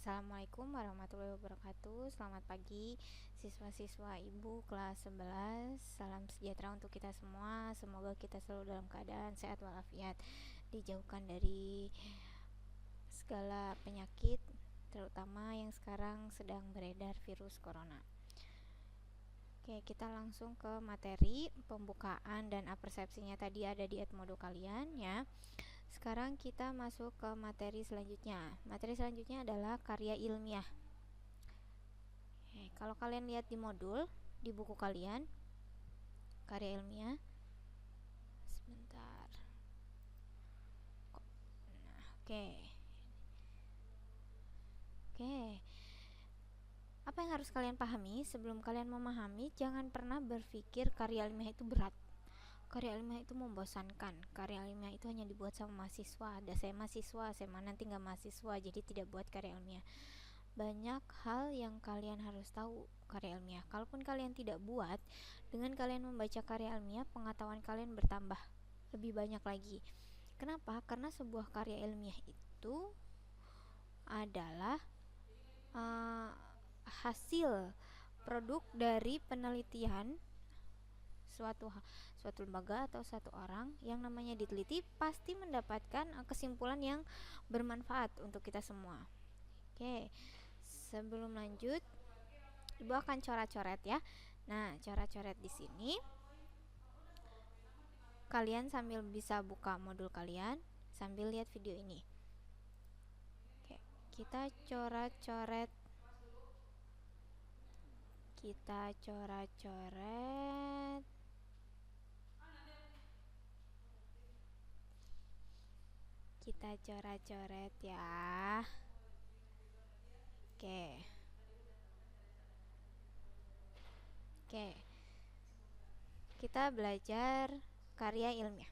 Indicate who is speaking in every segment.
Speaker 1: Assalamualaikum warahmatullahi wabarakatuh. Selamat pagi siswa-siswa Ibu kelas 11. Salam sejahtera untuk kita semua. Semoga kita selalu dalam keadaan sehat walafiat, dijauhkan dari segala penyakit, terutama yang sekarang sedang beredar virus corona. Oke, kita langsung ke materi pembukaan dan apersepsinya tadi ada di Edmodo kalian ya. Sekarang kita masuk ke materi selanjutnya. Materi selanjutnya adalah karya ilmiah. Kalau kalian lihat di modul di buku kalian, karya ilmiah. Sebentar. Nah, oke. Apa yang harus kalian pahami sebelum kalian memahami? Jangan pernah berpikir karya ilmiah itu berat. Karya ilmiah itu membosankan. Karya ilmiah itu hanya dibuat sama mahasiswa. Ada saya mahasiswa, saya nanti nggak mahasiswa, jadi tidak buat karya ilmiah. Banyak hal yang kalian harus tahu karya ilmiah. Kalaupun kalian tidak buat, dengan kalian membaca karya ilmiah, pengetahuan kalian bertambah lebih banyak lagi. Kenapa? Karena sebuah karya ilmiah itu adalah hasil produk dari penelitian suatu lembaga atau satu orang yang namanya diteliti, pasti mendapatkan kesimpulan yang bermanfaat untuk kita semua. Oke, sebelum lanjut, Ibu akan coret-coret ya. Nah, coret-coret di sini kalian sambil bisa buka modul kalian sambil lihat video ini. Oke, kita coret-coret. Kita coret-coret. Kita coret-coret ya. Oke. Kita belajar karya ilmiah.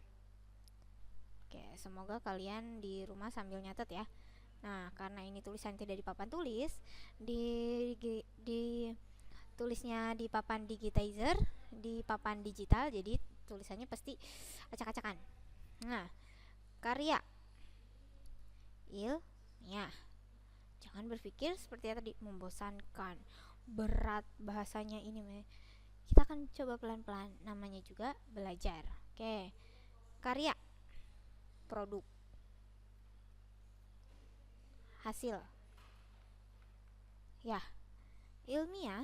Speaker 1: Oke, semoga kalian di rumah sambil nyatet ya. Nah, karena ini tulisan tidak di papan tulis, di tulisnya di papan digitizer, di papan digital, jadi tulisannya pasti acak-acakan. Nah, karya ilmiah. Jangan berpikir seperti tadi membosankan, berat bahasanya ini. Kita akan coba pelan-pelan, namanya juga belajar. Oke. Karya, produk, hasil. Ya. Ilmiah,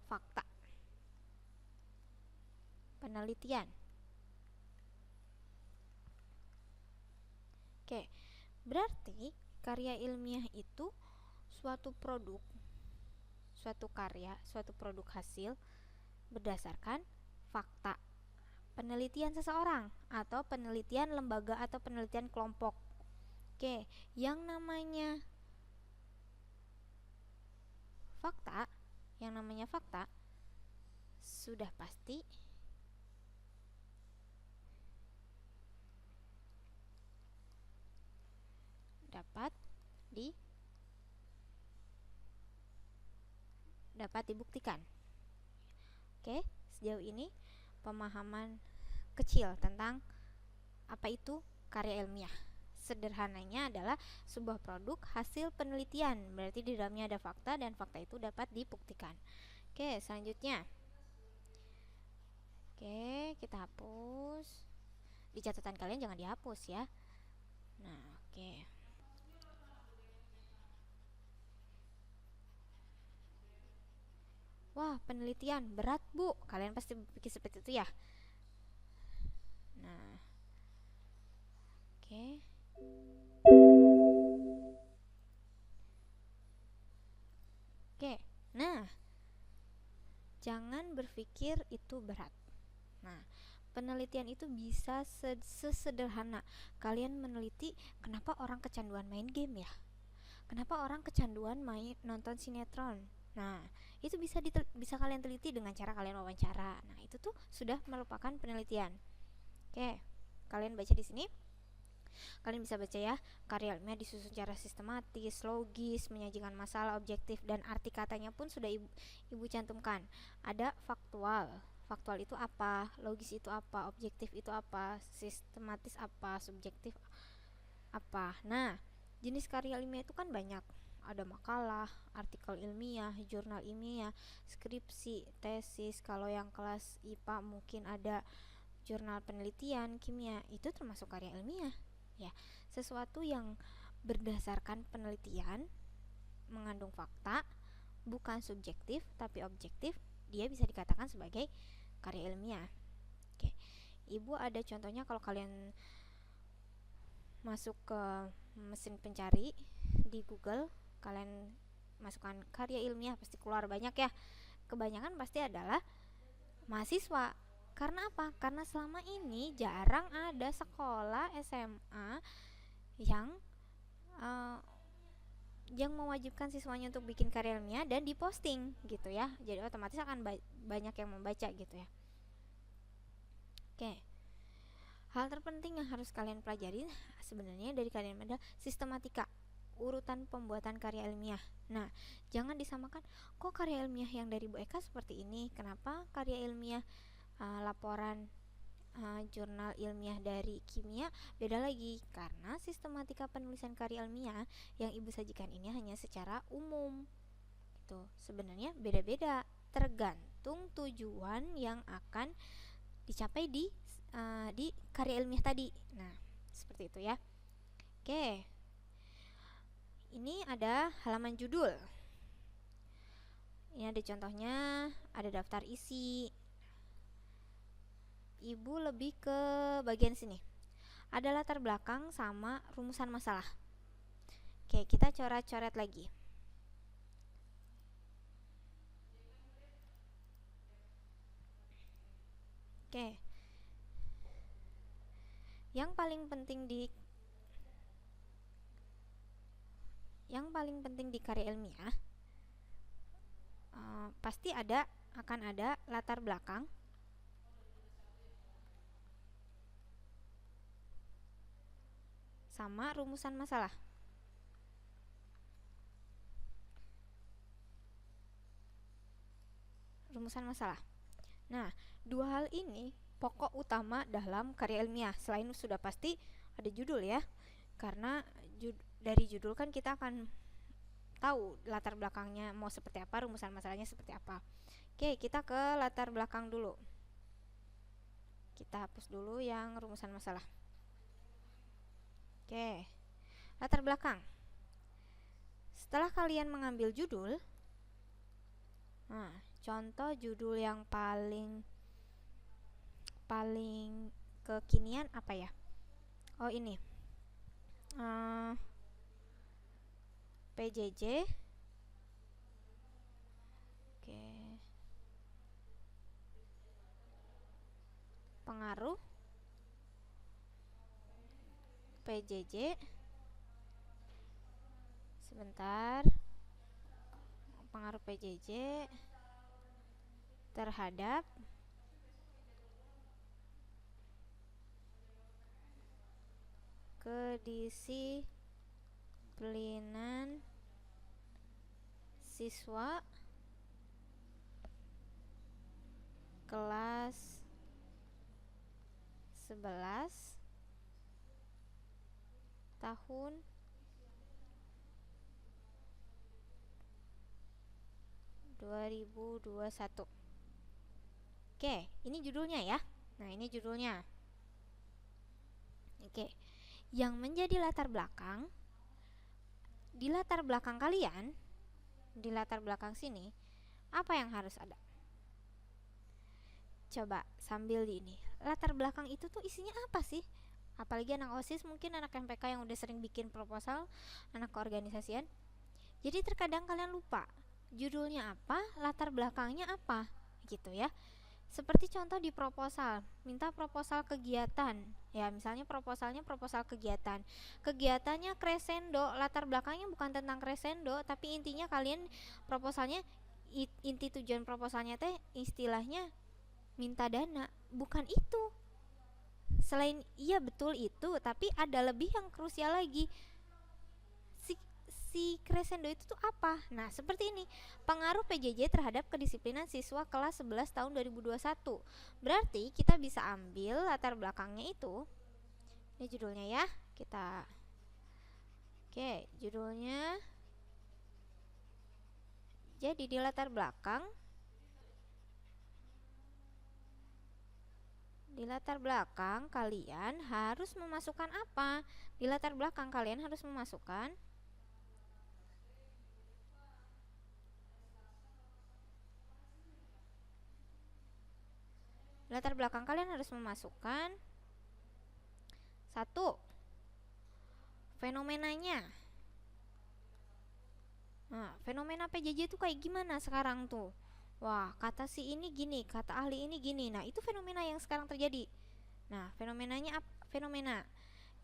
Speaker 1: fakta, penelitian. Oke. Berarti karya ilmiah itu suatu produk, suatu karya, suatu produk hasil berdasarkan fakta penelitian seseorang atau penelitian lembaga atau penelitian kelompok. Oke, yang namanya fakta sudah pasti dapat dibuktikan. Oke, sejauh ini pemahaman kecil tentang apa itu karya ilmiah. Sederhananya adalah sebuah produk hasil penelitian, berarti di dalamnya ada fakta dan fakta itu dapat dibuktikan. Oke, selanjutnya. Oke, kita hapus. Di catatan kalian jangan dihapus ya. Nah, oke. Wah, penelitian berat, Bu. Kalian pasti berpikir seperti itu ya. Nah, oke. Nah, jangan berpikir itu berat. Nah, penelitian itu bisa sesederhana kalian meneliti kenapa orang kecanduan main game ya, kenapa orang kecanduan nonton sinetron. Nah, itu bisa kalian teliti dengan cara kalian wawancara. Nah, itu tuh sudah merupakan penelitian. Oke, kalian baca di sini. Kalian bisa baca ya, karya ilmiah disusun secara sistematis, logis, menyajikan masalah objektif, dan arti katanya pun sudah ibu cantumkan. Ada faktual. Faktual itu apa? Logis itu apa? Objektif itu apa? Sistematis apa? Subjektif apa? Nah, Jenis karya ilmiah itu kan banyak, ada makalah, artikel ilmiah, jurnal ilmiah, skripsi, tesis. Kalau yang kelas IPA mungkin ada jurnal penelitian kimia, itu termasuk karya ilmiah ya. Sesuatu yang berdasarkan penelitian, mengandung fakta, bukan subjektif tapi objektif, dia bisa dikatakan sebagai karya ilmiah. Oke. Ibu ada contohnya, kalau kalian masuk ke mesin pencari di Google, kalian masukkan karya ilmiah, pasti keluar banyak ya. Kebanyakan pasti adalah mahasiswa. Karena apa? Karena selama ini jarang ada sekolah SMA yang mewajibkan siswanya untuk bikin karya ilmiah dan diposting gitu ya. Jadi otomatis akan banyak yang membaca gitu ya. Oke. Hal terpenting yang harus kalian pelajari sebenarnya dari karya ilmiah adalah sistematika, urutan pembuatan karya ilmiah. Nah, jangan disamakan, kok karya ilmiah yang dari Bu Eka seperti ini, kenapa karya ilmiah laporan jurnal ilmiah dari kimia beda lagi. Karena sistematika penulisan karya ilmiah yang ibu sajikan ini hanya secara umum gitu. Sebenarnya beda-beda tergantung tujuan yang akan dicapai di karya ilmiah tadi. Nah, seperti itu ya. Oke. Ini ada halaman judul. Ini ada contohnya, ada daftar isi. Ibu lebih ke bagian sini. Ada latar belakang sama rumusan masalah. Oke, kita coret-coret lagi. Oke. Yang paling penting di karya ilmiah pasti akan ada latar belakang sama rumusan masalah. Nah, dua hal ini pokok utama dalam karya ilmiah. Selain sudah pasti ada judul ya, karena dari judul kan kita akan tahu latar belakangnya mau seperti apa, rumusan masalahnya seperti apa. Oke, kita ke latar belakang dulu. Kita hapus dulu yang rumusan masalah. Oke, latar belakang. Setelah kalian mengambil judul, contoh judul yang paling kekinian apa ya? Oh, ini PJJ. Oke. Pengaruh PJJ. Sebentar. Pengaruh PJJ terhadap kedisiplinan siswa kelas 11 tahun 2021. Oke, ini judulnya ya. Nah, ini judulnya. Oke. Yang menjadi latar belakang, di latar belakang kalian, di latar belakang sini, apa yang harus ada? Coba sambil ini. Latar belakang itu tuh isinya apa sih? Apalagi anak OSIS, mungkin anak MPK yang udah sering bikin proposal, anak keorganisasian. Jadi terkadang kalian lupa judulnya apa, latar belakangnya apa, gitu ya. Seperti contoh di proposal, minta proposal kegiatan. Ya, misalnya proposalnya proposal kegiatan. Kegiatannya crescendo, latar belakangnya bukan tentang crescendo, tapi intinya kalian proposalnya, inti tujuan proposalnya teh istilahnya minta dana. Bukan itu. Selain iya betul itu, tapi ada lebih yang krusial lagi. Si crescendo itu tuh apa? Nah, seperti ini. Pengaruh PJJ terhadap kedisiplinan siswa kelas 11 tahun 2021. Berarti kita bisa ambil latar belakangnya itu. Ini judulnya ya. Kita Oke, judulnya jadi di latar belakang kalian harus memasukkan apa? Di latar belakang kalian harus memasukkan satu, fenomenanya. Nah, fenomena PJJ itu kayak gimana sekarang tuh? Wah, kata si ini gini, kata ahli ini gini. Nah, itu fenomena yang sekarang terjadi. Nah, fenomenanya apa? Fenomena.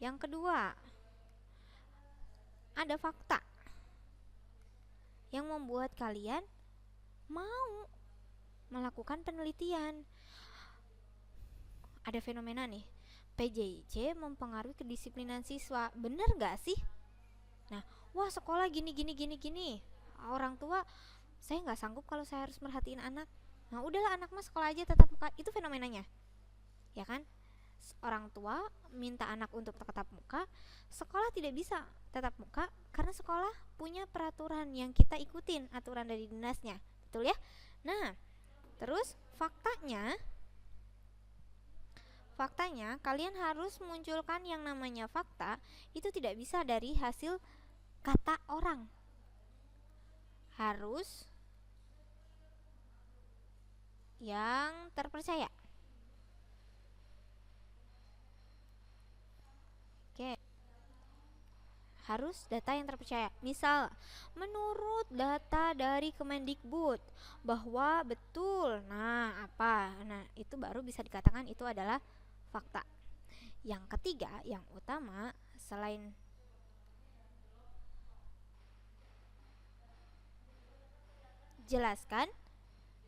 Speaker 1: Yang kedua, ada fakta yang membuat kalian mau melakukan penelitian. Ada fenomena nih, PJJ mempengaruhi kedisiplinan siswa. Bener gak sih? Nah, wah sekolah gini. Orang tua, saya nggak sanggup kalau saya harus merhatiin anak. Nah, udahlah anak mas sekolah aja tetap muka. Itu fenomenanya, ya kan? Orang tua minta anak untuk tetap muka, sekolah tidak bisa tetap muka karena sekolah punya peraturan yang kita ikutin, aturan dari dinasnya, betul ya? Nah, terus faktanya kalian harus munculkan yang namanya fakta. Itu tidak bisa dari hasil kata orang, harus yang terpercaya. Oke, harus data yang terpercaya. Misal, menurut data dari Kemendikbud bahwa betul. Nah, apa? Nah, itu baru bisa dikatakan itu adalah fakta. Yang ketiga, yang utama, selain jelaskan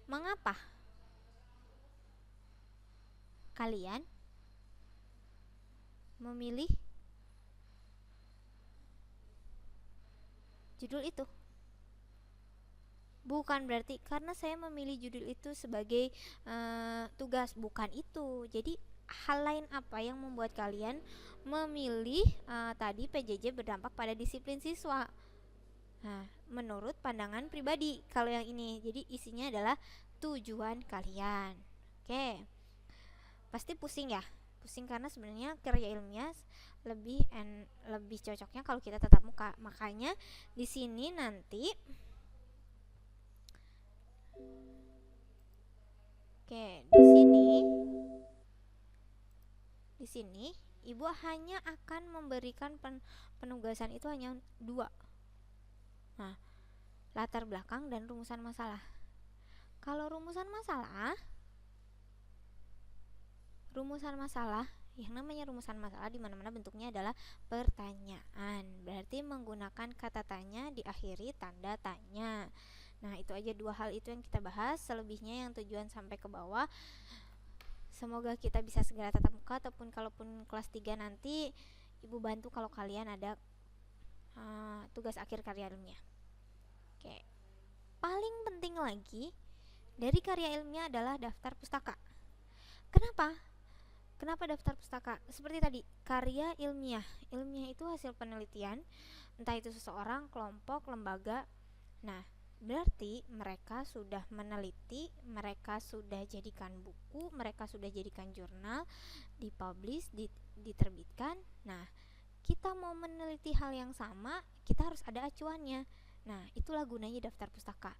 Speaker 1: mengapa kalian memilih judul itu. Bukan berarti karena saya memilih judul itu sebagai tugas, bukan itu. Jadi hal lain apa yang membuat kalian memilih tadi PJJ berdampak pada disiplin siswa. Nah, menurut pandangan pribadi kalau yang ini. Jadi isinya adalah tujuan kalian. Oke. Pasti pusing ya? Pusing karena sebenarnya karya ilmiah lebih cocoknya kalau kita tatap muka. Makanya di sini nanti di sini ibu hanya akan memberikan penugasan itu hanya 2. Nah, latar belakang dan rumusan masalah. Kalau rumusan masalah, yang namanya rumusan masalah di mana-mana bentuknya adalah pertanyaan. Berarti menggunakan kata tanya diakhiri tanda tanya. Nah, itu aja 2 hal itu yang kita bahas. Selebihnya yang tujuan sampai ke bawah. Semoga kita bisa segera tatap muka, ataupun kalaupun kelas 3 nanti ibu bantu kalau kalian ada tugas akhir karya ilmiah. Oke. Paling penting lagi dari karya ilmiah adalah daftar pustaka. Kenapa daftar pustaka? Seperti tadi, karya ilmiah itu hasil penelitian, entah itu seseorang, kelompok, lembaga. Nah, berarti mereka sudah meneliti, mereka sudah jadikan buku, mereka sudah jadikan jurnal, dipublish, diterbitkan. Nah, kita mau meneliti hal yang sama, kita harus ada acuannya. Nah, itulah gunanya daftar pustaka.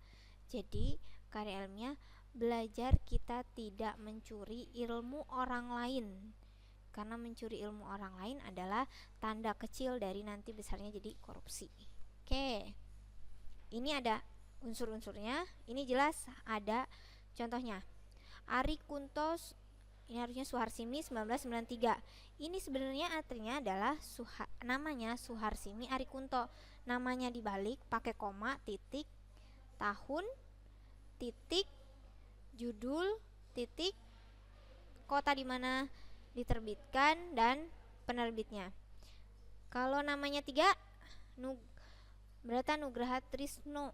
Speaker 1: Jadi, karya ilmiah belajar kita tidak mencuri ilmu orang lain, karena mencuri ilmu orang lain adalah tanda kecil dari nanti besarnya jadi korupsi. Oke, ini ada unsur-unsurnya, ini jelas ada contohnya. Ari Kuntos, ini harusnya Suharsimi 1993. Ini sebenarnya artinya adalah namanya Suharsimi Ari Kunto. Namanya dibalik pakai koma, titik, tahun, titik, judul, titik, kota di mana diterbitkan, dan penerbitnya. Kalau namanya 3, Brata Nugraha Trisno.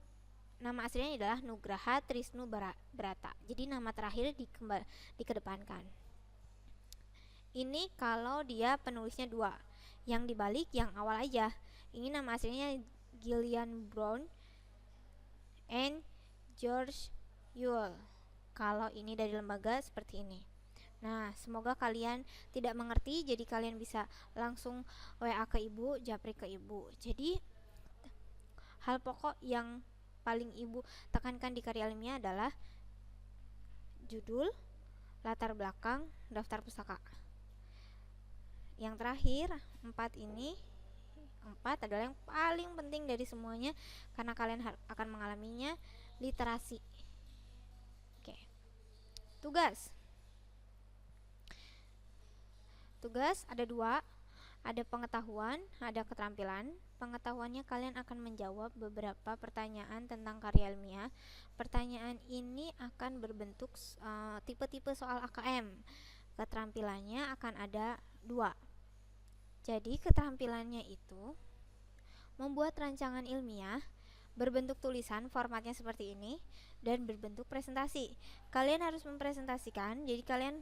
Speaker 1: Nama aslinya adalah Nugraha Trisno Brata. Jadi nama terakhir dikedepankan. Ini kalau dia penulisnya 2. yang dibalik yang awal aja. Ini nama aslinya Gillian Brown and George Yule. Kalau ini dari lembaga seperti ini. Nah, semoga kalian tidak mengerti, jadi kalian bisa langsung WA ke ibu, japri ke ibu. Jadi hal pokok yang paling ibu tekankan di karya ilmiah adalah judul, latar belakang, daftar pustaka. Yang terakhir, 4 adalah yang paling penting dari semuanya karena kalian akan mengalaminya, literasi. Oke. Tugas ada 2, ada pengetahuan, ada keterampilan. Pengetahuannya kalian akan menjawab beberapa pertanyaan tentang karya ilmiah. Pertanyaan ini akan berbentuk tipe-tipe soal AKM. Keterampilannya akan ada 2. Jadi keterampilannya itu membuat rancangan ilmiah berbentuk tulisan, formatnya seperti ini, dan berbentuk presentasi. Kalian harus mempresentasikan, jadi kalian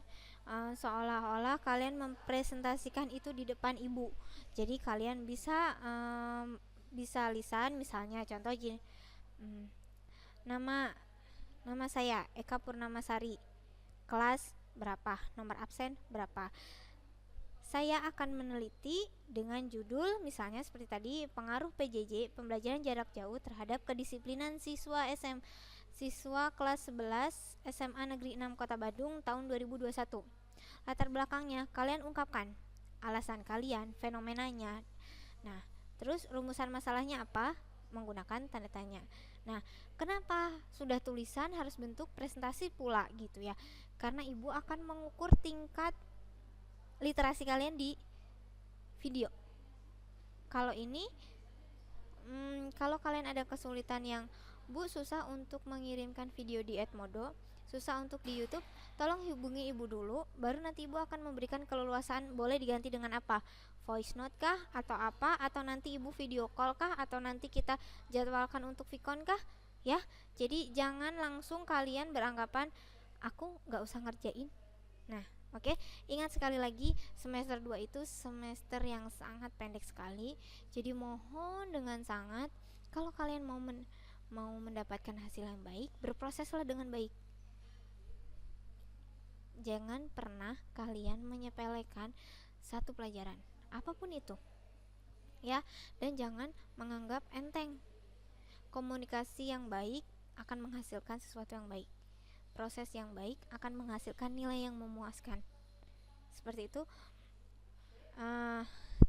Speaker 1: seolah-olah kalian mempresentasikan itu di depan ibu. Jadi kalian bisa lisan, misalnya contoh gini, nama saya Eka Purnamasari, kelas berapa, nomor absen berapa. Saya akan meneliti dengan judul misalnya seperti tadi, pengaruh PJJ, pembelajaran jarak jauh terhadap kedisiplinan siswa kelas 11 SMA Negeri 6 Kota Bandung tahun 2021. Latar belakangnya kalian ungkapkan, alasan kalian, fenomenanya. Nah, terus rumusan masalahnya apa? Menggunakan tanda tanya. Nah, kenapa sudah tulisan harus bentuk presentasi pula gitu ya? Karena ibu akan mengukur tingkat literasi kalian di video. Kalau ini kalau kalian ada kesulitan yang Bu susah untuk mengirimkan video di Edmodo, susah untuk di YouTube, tolong hubungi ibu dulu, baru nanti ibu akan memberikan keleluasaan boleh diganti dengan apa, voice note kah atau apa, atau nanti ibu video call kah, atau nanti kita jadwalkan untuk Vicon kah ya. Jadi jangan langsung kalian beranggapan aku gak usah ngerjain. Nah, oke, ingat sekali lagi, semester 2 itu semester yang sangat pendek sekali. Jadi mohon dengan sangat, kalau kalian mau mendapatkan hasil yang baik, berproseslah dengan baik. Jangan pernah kalian menyepelekan satu pelajaran, apapun itu. Ya, dan jangan menganggap enteng. Komunikasi yang baik akan menghasilkan sesuatu yang baik. Proses yang baik akan menghasilkan nilai yang memuaskan. Seperti itu.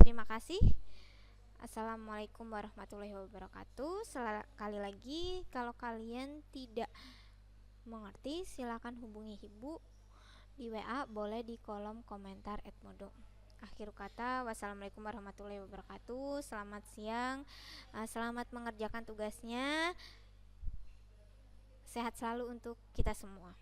Speaker 1: Terima kasih. Assalamualaikum warahmatullahi wabarakatuh. Sekali lagi, kalau kalian tidak mengerti, silakan hubungi ibu di WA, boleh di kolom komentar Edmodo. Akhir kata, wassalamualaikum warahmatullahi wabarakatuh. Selamat siang, selamat mengerjakan tugasnya. Sehat selalu untuk kita semua.